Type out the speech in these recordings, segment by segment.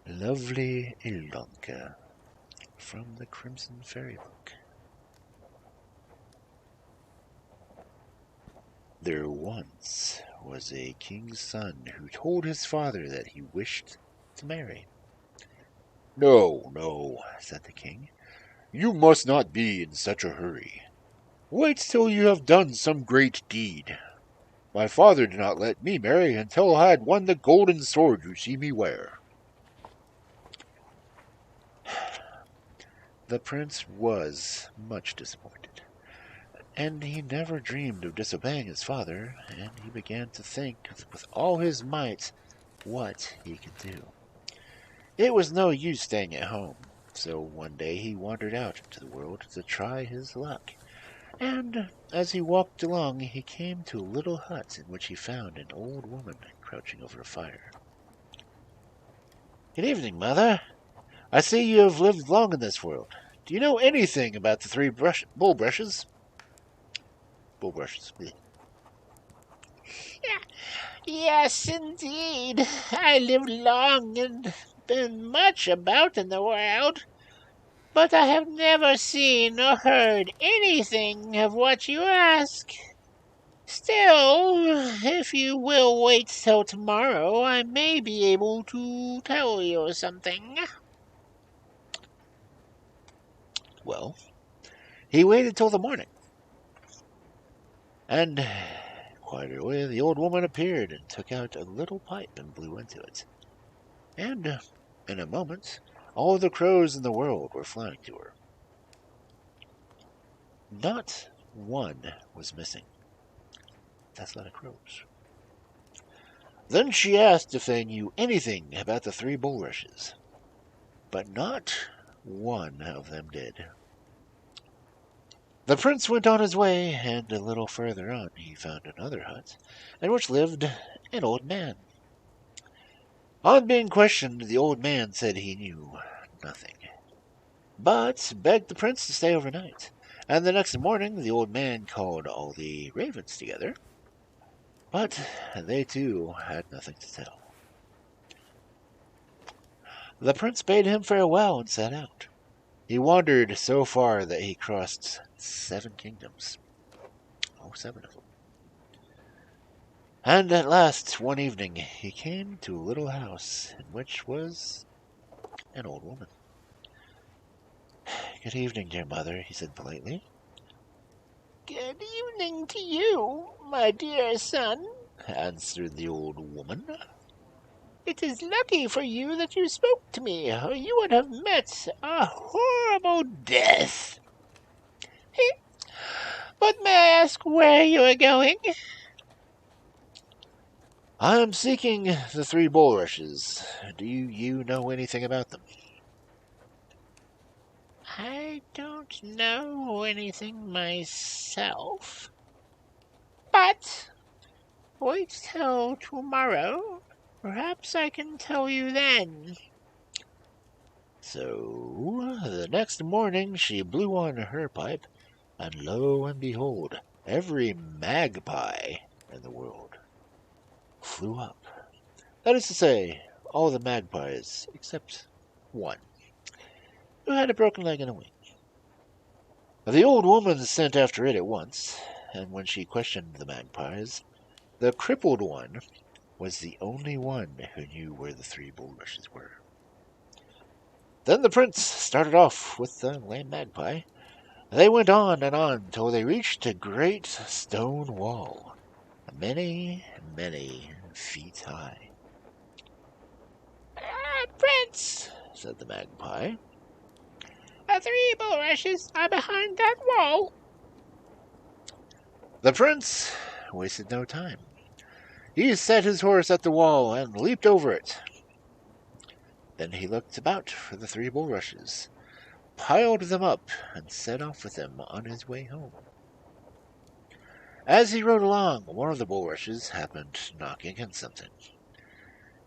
Lovely Ilonka from the Crimson Fairy Book. There once was a king's son who told his father that he wished to marry. "No, no," said the king, "you must not be in such a hurry. Wait till you have done some great deed. My father did not let me marry until I had won the golden sword you see me wear." The prince was much disappointed, and he never dreamed of disobeying his father, and he began to think with all his might what he could do. It was no use staying at home, so one day he wandered out into the world to try his luck. And as he walked along, he came to a little hut in which he found an old woman crouching over a fire. "Good evening, mother. I see you have lived long in this world. Do you know anything about the three bulrushes? Bulrushes. Yes, indeed. I lived long and been much about in the world, but I have never seen or heard anything of what you ask. Still, if you will wait till tomorrow, I may be able to tell you something." Well, he waited till the morning, and quite early the old woman appeared and took out a little pipe and blew into it. And in a moment, all the crows in the world were flying to her. Not one was missing. That's a lot of crows. Then she asked if they knew anything about the three bulrushes, but not one of them did. The prince went on his way, and a little further on he found another hut, in which lived an old man. On being questioned, the old man said he knew nothing, but begged the prince to stay overnight. And the next morning the old man called all the ravens together, but they too had nothing to tell. The prince bade him farewell and set out. He wandered so far that he crossed 7 kingdoms. Oh, 7 of them. And at last, one evening, he came to a little house in which was an old woman. "Good evening, dear mother," he said politely. "Good evening to you, my dear son," answered the old woman. "It is lucky for you that you spoke to me, or you would have met a horrible death. But may I ask where you are going?" "I am seeking the 3 bulrushes. Do you know anything about them?" "I don't know anything myself, but wait till tomorrow. Perhaps I can tell you then." So the next morning she blew on her pipe, and lo and behold, every magpie in the world flew up. That is to say, all the magpies except one, who had a broken leg and a wing. The old woman sent after it at once, and when she questioned the magpies, the crippled one was the only one who knew where the 3 bulrushes were. Then the prince started off with the lame magpie. They went on till they reached a great stone wall, many, many feet high. "Prince," said the magpie, "the 3 bulrushes are behind that wall." The prince wasted no time. He set his horse at the wall and leaped over it. Then he looked about for the 3 bulrushes, piled them up, and set off with them on his way home. As he rode along, one of the bulrushes happened to knock against something.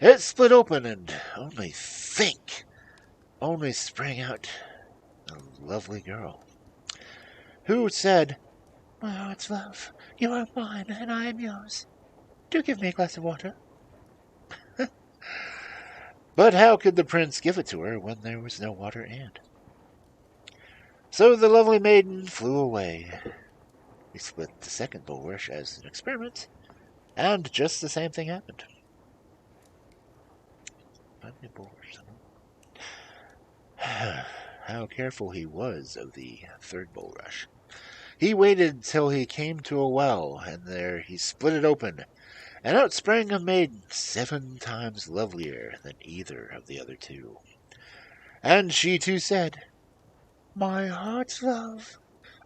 It split open, and only sprang out a lovely girl, who said, "My heart's love, you are mine, and I am yours. Do give me a glass of water." But how could the prince give it to her when there was no water in? So the lovely maiden flew away. He split the second bulrush as an experiment, and just the same thing happened. How careful he was of the third bulrush. He waited till he came to a well, and there he split it open, and out sprang a maiden 7 times lovelier than either of the other two. And she too said, "My heart's love,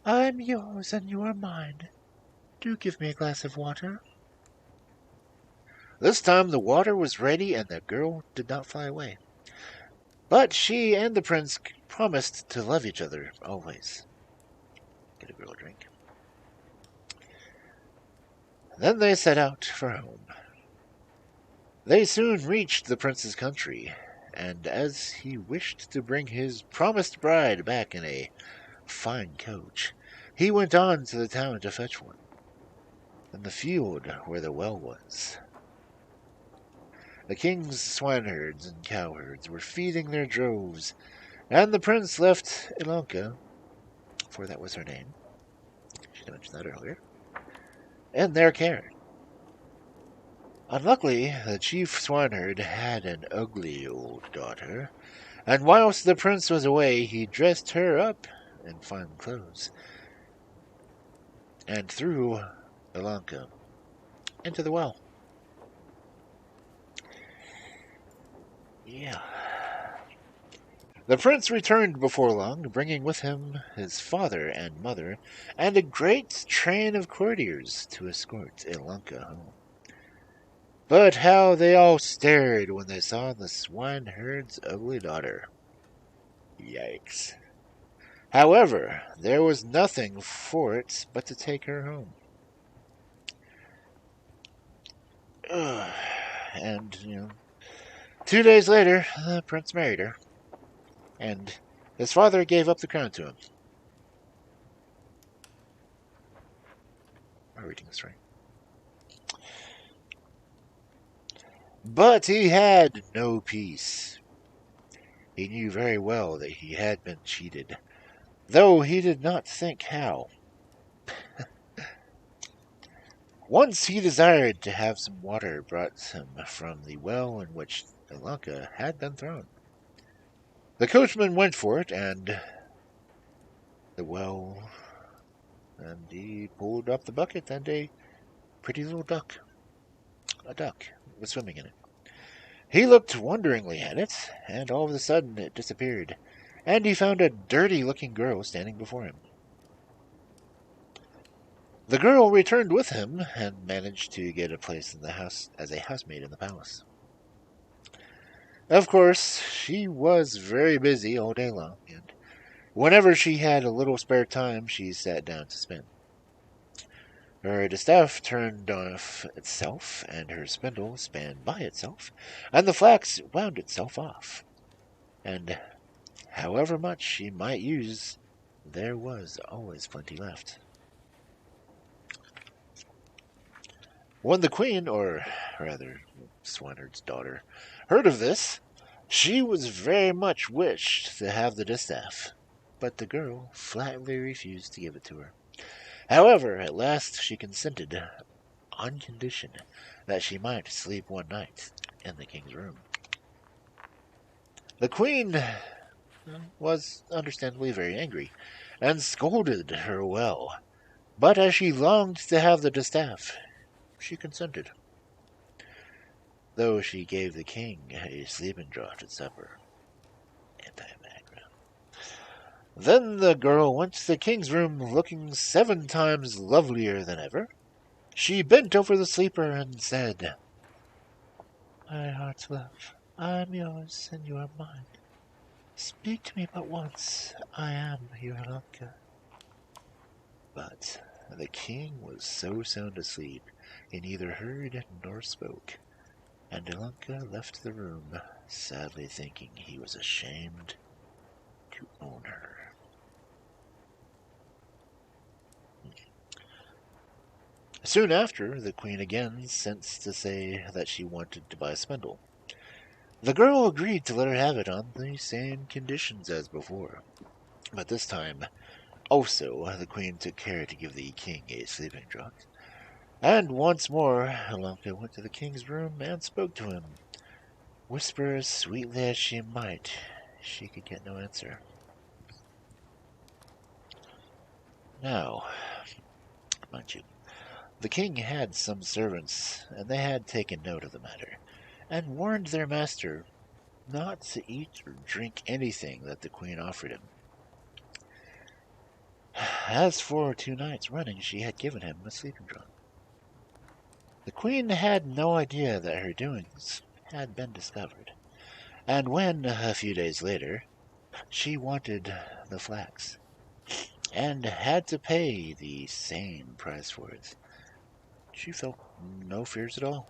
I'm yours and you are mine. Do give me a glass of water." This time the water was ready, and the girl did not fly away. But she and the prince promised to love each other always. Get a girl a drink. Then they set out for home. They soon reached the prince's country, and as he wished to bring his promised bride back in a fine coach, he went on to the town to fetch one, in the field where the well was. The king's swineherds and cowherds were feeding their droves, and the prince left Ilonka, for that was her name, should have mentioned that earlier, in their care. Unluckily, the chief swineherd had an ugly old daughter, and whilst the prince was away, he dressed her up in fine clothes, and threw Ilonka into the well. Yeah. The prince returned before long, bringing with him his father and mother, and a great train of courtiers to escort Ilonka home. But how they all stared when they saw the swineherd's ugly daughter. Yikes. However, there was nothing for it but to take her home. And, 2 days later, the prince married her, and his father gave up the crown to him. Am I reading this right? But he had no peace. He knew very well that he had been cheated, though he did not think how. Once he desired to have some water brought him from the well in which Ilonka had been thrown. The coachman went for it, and he pulled up the bucket, and a pretty little duck, was swimming in it. He looked wonderingly at it, and all of a sudden it disappeared, and he found a dirty-looking girl standing before him. The girl returned with him, and managed to get a place in the house as a housemaid in the palace. Of course, she was very busy all day long, and whenever she had a little spare time, she sat down to spin. Her distaff turned off itself, and her spindle span by itself, and the flax wound itself off. And however much she might use, there was always plenty left. When the queen, or rather swineherd's daughter, heard of this, she was very much wished to have the distaff, but the girl flatly refused to give it to her. However, at last she consented, on condition that she might sleep one night in the king's room. The queen was understandably very angry, and scolded her well, but as she longed to have the distaff, she consented, though she gave the king a sleeping draught at supper. Anti-Magra. Then the girl went to the king's room, looking 7 times lovelier than ever. She bent over the sleeper and said, "My heart's love, I am yours and you are mine. Speak to me but once, I am your Ilonka." But the king was so sound asleep, he neither heard nor spoke, and Ilonka left the room, sadly thinking he was ashamed to own her. Soon after, the queen again sent to say that she wanted to buy a spindle. The girl agreed to let her have it on the same conditions as before, but this time also the queen took care to give the king a sleeping draught. And once more Ilonka went to the king's room and spoke to him. Whisper as sweetly as she might, she could get no answer. Now, mind you, the king had some servants, and they had taken note of the matter, and warned their master not to eat or drink anything that the queen offered him. As for 2 nights running, she had given him a sleeping draught. The queen had no idea that her doings had been discovered, and when, a few days later, she wanted the flax, and had to pay the same price for it, she felt no fears at all.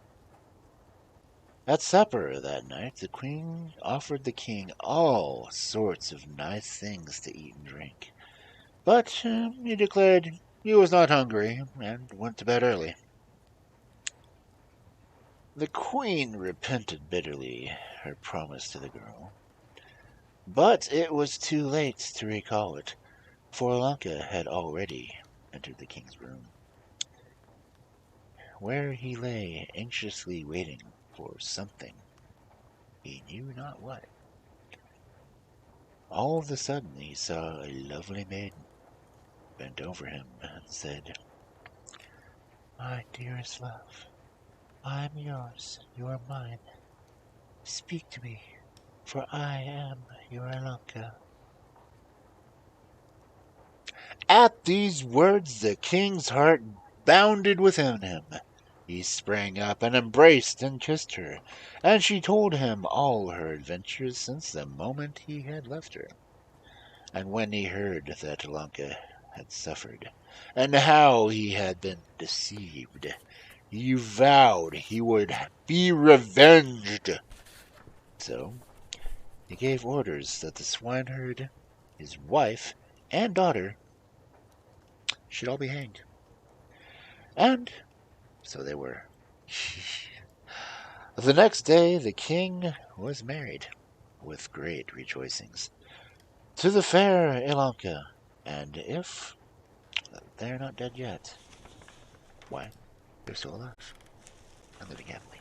At supper that night, the queen offered the king all sorts of nice things to eat and drink, but he declared he was not hungry and went to bed early. The queen repented bitterly her promise to the girl, but it was too late to recall it, for Ilonka had already entered the king's room, where he lay anxiously waiting for something, he knew not what. All of a sudden he saw a lovely maiden bent over him and said, "My dearest love, I am yours, you are mine. Speak to me, for I am your Ilonka." At these words the king's heart bounded within him. He sprang up and embraced and kissed her, and she told him all her adventures since the moment he had left her. And when he heard that Ilonka had suffered, and how he had been deceived, he vowed he would be revenged. So he gave orders that the swineherd, his wife, and daughter should all be hanged. And so they were. The next day the king was married, with great rejoicings, to the fair Ilonka, and if they're not dead yet, why, they're still alive and living happily.